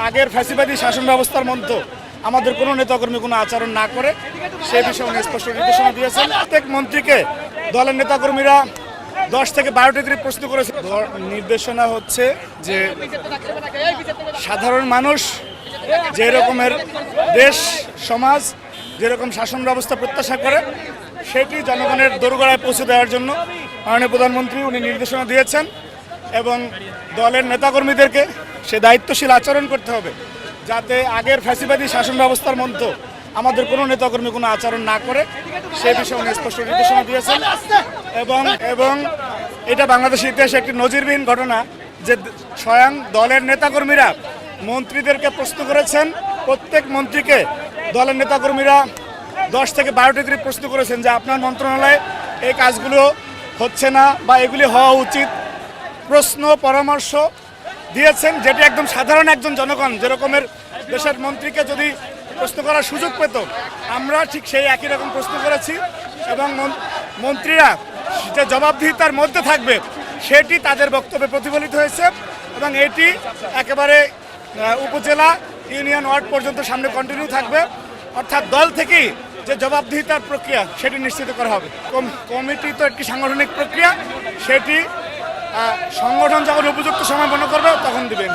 আগের ফ্যাসিবাদী শাসন ব্যবস্থার মতো আমাদের কোনো নেতাকর্মী কোনো আচরণ না করে সে বিষয়ে উনি স্পষ্ট নির্দেশনা দিয়েছেন। প্রত্যেক মন্ত্রীকে দলের নেতাকর্মীরা 10 থেকে 12টি করে প্রশ্ন করেছে। নির্দেশনা হচ্ছে যে সাধারণ মানুষ যে রকমের দেশ সমাজ যেরকম শাসন ব্যবস্থা প্রত্যাশা করে সেটি জনগণের দোরগোড়ায় পৌঁছে দেওয়ার জন্য মাননীয় প্রধানমন্ত্রী উনি নির্দেশনা দিয়েছেন এবং দলের নেতাকর্মীদেরকে সে দায়িত্বশীল আচরণ করতে হবে, যাতে আগের ফ্যাসিবাদী শাসন ব্যবস্থার মতো আমাদের কোনো নেতাকর্মী কোনো আচরণ না করে সে বিষয়ে উনি স্পষ্ট নির্দেশনা দিয়েছেন। এবং এটা বাংলাদেশের ইতিহাসে একটি নজিরবিহীন ঘটনা যে স্বয়ং দলের নেতাকর্মীরা মন্ত্রীদেরকে প্রশ্ন করেছেন। প্রত্যেক মন্ত্রীকে দলের নেতাকর্মীরা 10 থেকে 12টি করে প্রশ্ন করেছেন যে আপনার মন্ত্রণালয়ে এই কাজগুলো হচ্ছে না বা এগুলি হওয়া উচিত। প্রশ্ন পরামর্শ দিয়েছেন, যেটি একদম সাধারণ একজন জনগণ যেরকমের দেশের মন্ত্রীকে যদি প্রশ্ন করার সুযোগ পেত, আমরা ঠিক সেই একই রকম প্রশ্ন করেছি এবং মন্ত্রীরা যে জবাবদিহিতার মধ্যে থাকবে সেটি তাদের বক্তব্যে প্রতিফলিত হয়েছে এবং এটি একেবারে উপজেলা ইউনিয়ন ওয়ার্ড পর্যন্ত সামনে কন্টিনিউ থাকবে। অর্থাৎ দল থেকেই যে জবাবদিহিতার প্রক্রিয়া সেটি নিশ্চিত করা হবে। কমিটি তো একটি সাংগঠনিক প্রক্রিয়া, সেটি সংগঠন যখন উপযুক্ত সময় মনে করবে তখন দিবেন।